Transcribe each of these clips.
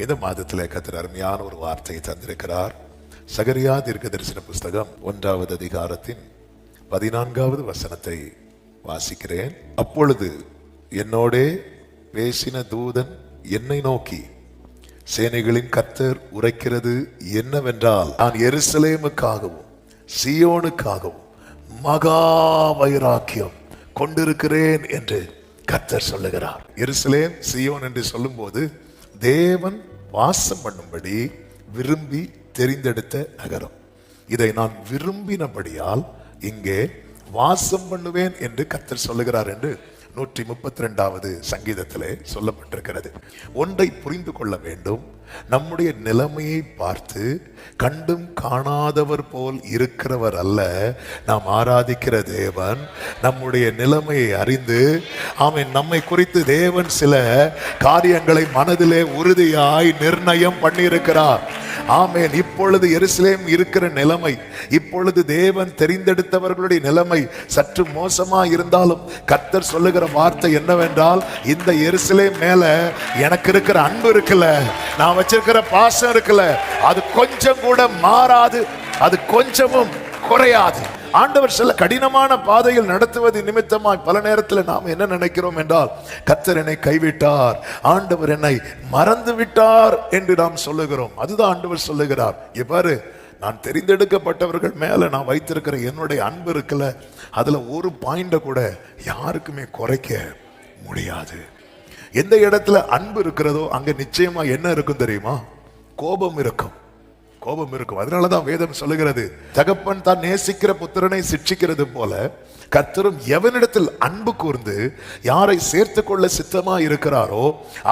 இந்த மாதத்திலே கர்த்தர் அருமையான ஒரு வார்த்தையை தந்திருக்கிறார். சகரியா தீர்க்கதரிசன புஸ்தகம் 1வது அதிகாரத்தின் 14வது வசனத்தை வாசிக்கிறேன். அப்பொழுது என்னோடே பேசின தூதன் என்னை நோக்கி, சேனைகளின் கர்த்தர் உரைக்கிறது என்னவென்றால், நான் எருசலேமுக்காகவும் சீயோனுக்காகவும் மகா வைராக்கியம் கொண்டிருக்கிறேன் என்று கர்த்தர் சொல்லுகிறார். எருசலேம் சீயோன் என்று சொல்லும் போது தேவன் வாசம் பண்ணும்படி விரும்பி தெரிந்தெடுத்த நகரம். இதை நான் விரும்பினபடியால் இங்கே வாசம் பண்ணுவேன் என்று கர்த்தர் சொல்லுகிறார் என்று 132வது சங்கீதத்திலே சொல்லப்பட்டிருக்கிறது. ஒன்றை புரிந்து கொள்ள வேண்டும். நம்முடைய நிலைமையை பார்த்து கண்டும் காணாதவர் போல் இருக்கிறவர் அல்ல நாம் ஆராதிக்கிற தேவன். நம்முடைய நிலைமையை அறிந்து நம்மை குறித்து தேவன் சில காரியங்களை மனதிலே உறுதியாய் நிர்ணயம் பண்ணியிருக்கிறார். ஆமென். இப்பொழுது எருசலேம் இருக்கிற நிலைமை, இப்பொழுது தேவன் தெரிந்தெடுத்தவர்களுடைய நிலைமை சற்று மோசமா இருந்தாலும் கர்த்தர் சொல்லுகிற வார்த்தை என்னவென்றால், இந்த எருசலேம் மேல எனக்கு இருக்கிற அன்பு இருக்குல்ல, நான் வச்சிருக்கிற பாசம் இருக்குல்ல, அது கொஞ்சம் கூட மாறாது, அது கொஞ்சமும் குறையாது. ஆண்டவர் சில கடினமான பாதையில் நடத்துவது நிமித்தமாய் பல நேரத்தில் நாம் என்ன நினைக்கிறோம் என்றால், கர்த்தர் என்னை கைவிட்டார், ஆண்டவர் என்னை மறந்து விட்டார் என்று நாம் சொல்லுகிறோம். அதுதான் ஆண்டவர் சொல்லுகிறார், இவ்வாறு நான் தெரிந்தெடுக்கப்பட்டவர்கள் மேல நான் வைத்திருக்கிற என்னுடைய அன்பு இருக்குல்ல, அதுல ஒரு பாயிண்ட கூட யாருக்குமே குறைக்க முடியாது. எந்த இடத்துல அன்பு இருக்கிறதோ அங்க நிச்சயமா என்ன இருக்கும் தெரியுமா? கோபம் இருக்கும். கோபம் இருக்கும். அதனாலதான் வேதம் சொல்லுகிறது, தகப்பன் தான் நேசிக்கிற புத்திரனை சிட்சிக்கிறது போல கர்த்தரும் எவனிடத்தில் அன்பு கூர்ந்து யாரை சேர்த்து கொள்ள சித்தமா இருக்கிறாரோ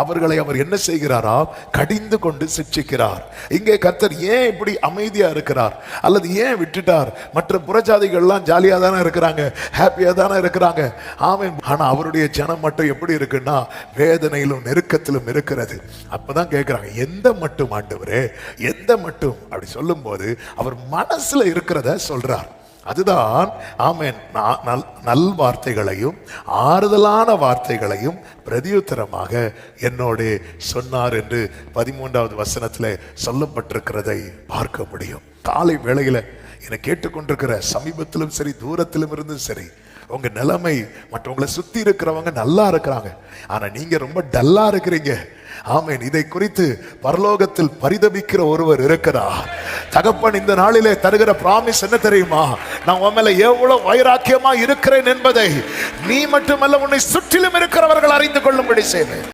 அவர்களை அவர் என்ன செய்கிறாரா? கடிந்து கொண்டு சிட்சிக்கிறார். இங்கே கர்த்தர் ஏன் இப்படி அமைதியா இருக்கிறார் அல்லது ஏன் விட்டுட்டார்? மற்ற புறஜாதிகள்லாம் ஜாலியா தானே இருக்கிறாங்க, ஹாப்பியா தானே இருக்கிறாங்க. ஆமென். ஆனா அவருடைய ஜனம் மட்டும் எப்படி இருக்குன்னா வேதனையிலும் நெருக்கத்திலும் இருக்கிறது. அப்பதான் கேட்கிறாங்க, எந்த மட்டும் ஆண்டவரே, எந்த மட்டும்? அப்படி சொல்லும் போது அவர் மனசுல இருக்கிறத சொல்றார். அதுதான் ஆமென். நல் வார்த்தைகளையும் ஆறுதலான வார்த்தைகளையும் பிரதியுத்தரமாக என்னோட சொன்னார் என்று 13வது வசனத்திலே சொல்லப்பட்டிருக்கிறதை பார்க்க முடியும். காலை வேளையில என்னை கேட்டுக்கொண்டிருக்கிற சமீபத்திலும் சரி தூரத்திலும் இருந்தும் சரி, உங்க நிலைமை மற்றவங்களை சுத்தி இருக்கிறவங்க நல்லா இருக்கிறாங்க, ஆனா நீங்க ரொம்ப டல்லா இருக்கிறீங்க. ஆமென். இதை குறித்து பரலோகத்தில் பரிதபிக்கிற ஒருவர் இருக்கிறார். தகப்பன் இந்த நாளிலே தருகிற பிராமிஸ் என்ன தெரியுமா? நான் உன் மேல எவ்வளவு வைராக்கியமா இருக்கிறேன் என்பதை நீ மட்டுமல்ல உன்னை சுற்றிலும் இருக்கிறவர்கள் அறிந்து கொள்ளும்படி செய்வேன்.